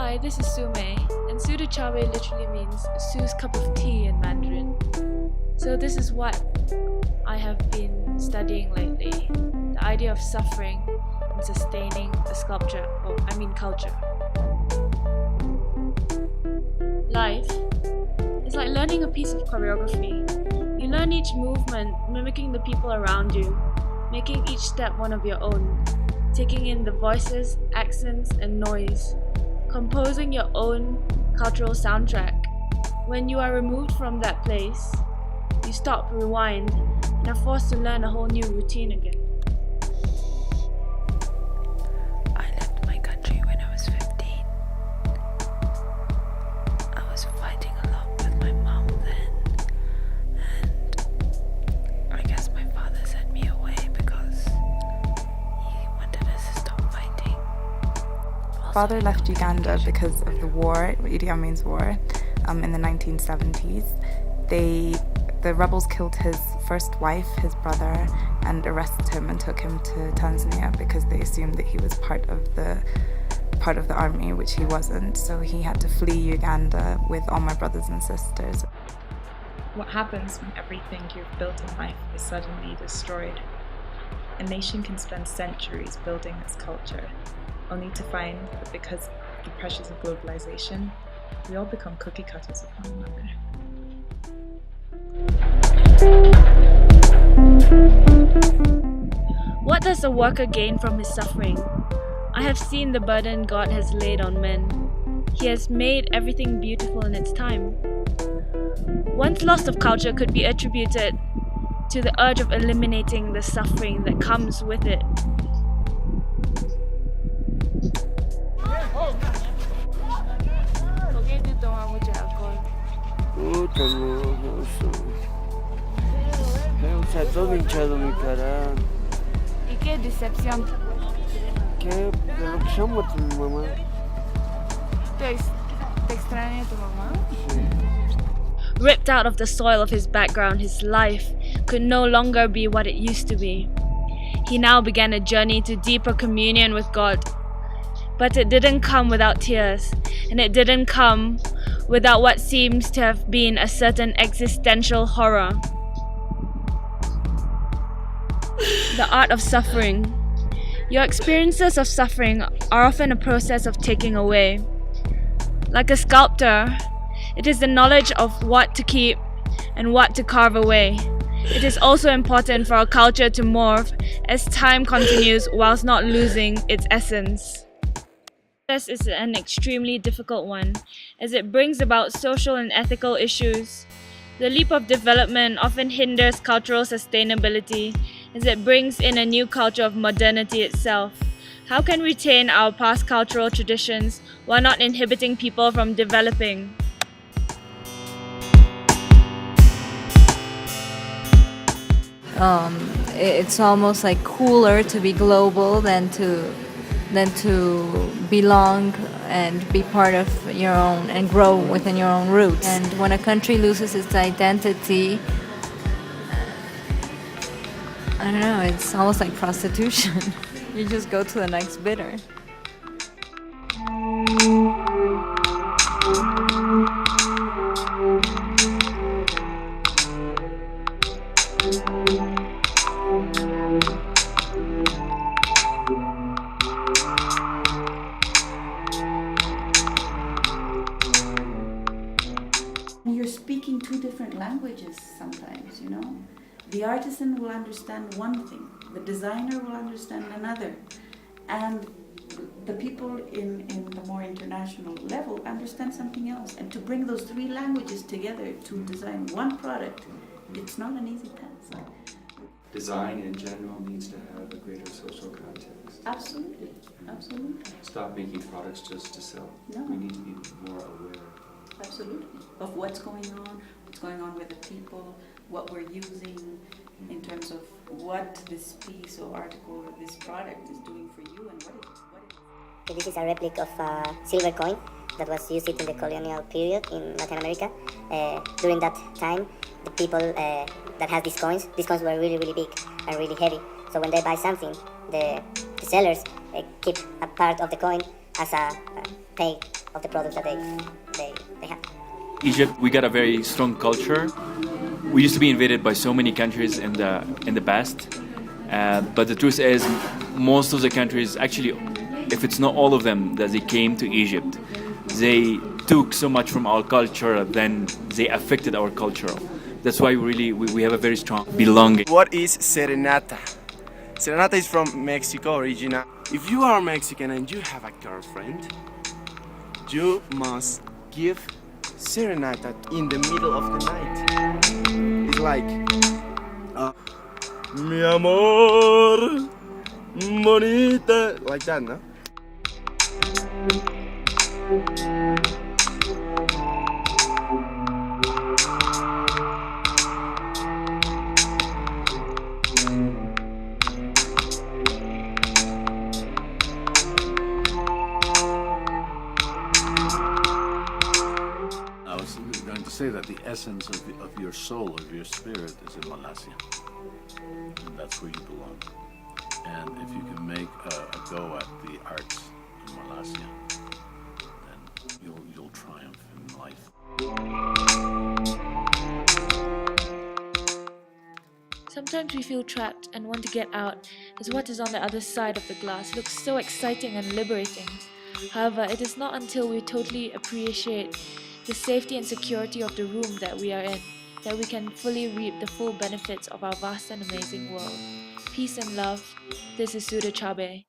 Hi, this is Sumei, and SuDeChaBei literally means Sue's cup of tea in Mandarin. So this is what I have been studying lately, the idea of suffering and sustaining a culture. Life is like learning a piece of choreography. You learn each movement, mimicking the people around you, making each step one of your own, taking in the voices, accents, and noise, composing your own cultural soundtrack. When you are removed from that place, you stop, rewind, and are forced to learn a whole new routine again. I left my country when I was 15. I was fighting a lot with my mom then, and I guess my father sent me away because he wanted us to stop fighting. Father left Uganda because of the war, Idi Amin's war, in the 1970s. The rebels killed his first wife, his brother, and arrested him and took him to Tanzania because they assumed that he was part of the army, which he wasn't. So he had to flee Uganda with all my brothers and sisters. What happens when everything you've built in life is suddenly destroyed? A nation can spend centuries building its culture, only to find that because of the pressures of globalization, we all become cookie cutters of one another. What does a worker gain from his suffering? I have seen the burden God has laid on men. He has made everything beautiful in its time. One's loss of culture could be attributed to the urge of eliminating the suffering that comes with it. ¿Y qué decepción? Que de lo que somos tu mamá. ¿Te extraña tu mamá? Sí. Ripped out of the soil of his background, his life could no longer be what it used to be. He now began a journey to deeper communion with God. But it didn't come without tears, and it didn't come without what seems to have been a certain existential horror. The art of suffering. Your experiences of suffering are often a process of taking away. Like a sculptor, it is the knowledge of what to keep and what to carve away. It is also important for our culture to morph as time continues whilst not losing its essence. This is an extremely difficult one, as it brings about social and ethical issues. The leap of development often hinders cultural sustainability, as it brings in a new culture of modernity itself. How can we retain our past cultural traditions while not inhibiting people from developing? It's almost like cooler to be global than to belong and be part of your own and grow within your own roots. And when a country loses its identity, I don't know, it's almost like prostitution. You just go to the next bidder. You're speaking two different languages sometimes, you know. The artisan will understand one thing, the designer will understand another, and the people in the more international level understand something else. And to bring those three languages together to design one product, it's not an easy task. Design in general needs to have a greater social context. Absolutely, absolutely. Stop making products just to sell. No. We need to be more aware. Absolutely. Of what's going on with the people, what we're using in terms of what this piece or article or this product is doing for you and what it is. This is a replica of a silver coin that was used in the colonial period in Latin America. During that time, the people that had these coins were really, really big and really heavy. So when they buy something, the sellers keep a part of the coin as a pay of the products that they have. Egypt, we got a very strong culture. We used to be invaded by so many countries in the past, but the truth is, most of the countries, actually, if it's not all of them, that they came to Egypt, they took so much from our culture, then they affected our culture. That's why we have a very strong belonging. What is serenata? Serenata is from Mexico original. If you are Mexican and you have a girlfriend, you must give serenata in the middle of the night. It's like, mi amor, bonita, like that, no? I was going to say that the essence of your soul, of your spirit, is in Malaysia, and that's where you belong. And if you can make a go at the arts in Malaysia, then you'll triumph in life. Sometimes we feel trapped and want to get out, as what is on the other side of the glass looks so exciting and liberating. However, it is not until we totally appreciate the safety and security of the room that we are in that we can fully reap the full benefits of our vast and amazing world. Peace and love. This is SuDeChaBei.